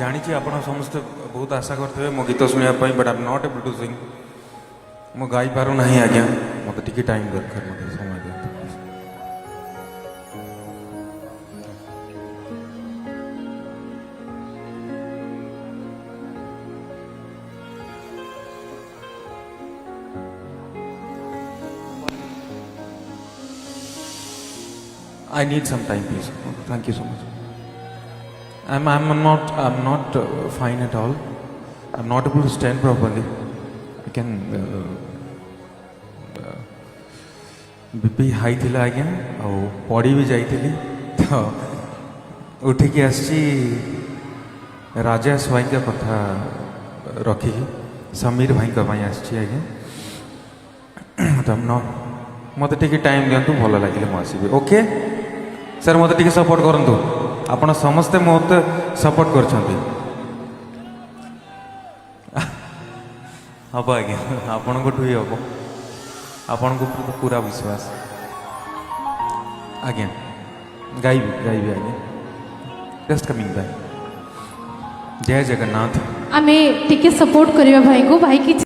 जानी आपण समस्त बहुत आशा करते मो गीत शुणापी but I am not able to sing मु गाई पारू ना आज्ञा मत टिके टाइम दरकार मत समय दिखाते I need some time, please. Thank you so much. I'm not fine at all. I'm not able to stand properly. I can BP high थिला आज्ञा और पड़ी भी जाइली तो उठिकी आसी राजा स्वाई का कथा रखिकी समीर भाई का आसी आज्ञा तो मत टे टाइम दिंतु भल लगे मुझे ओके सर मत टे सपोर्ट करूँ आपण समस्ते मत सपोर्ट कर हम आज्ञा आपण को ही हम आपण को पूरा विश्वास आज्ञा गाइबी आज्ञा जस्ट कमिंग बैक जय जगन्नाथ आमे टिके सपोर्ट करिया भाई को भाई की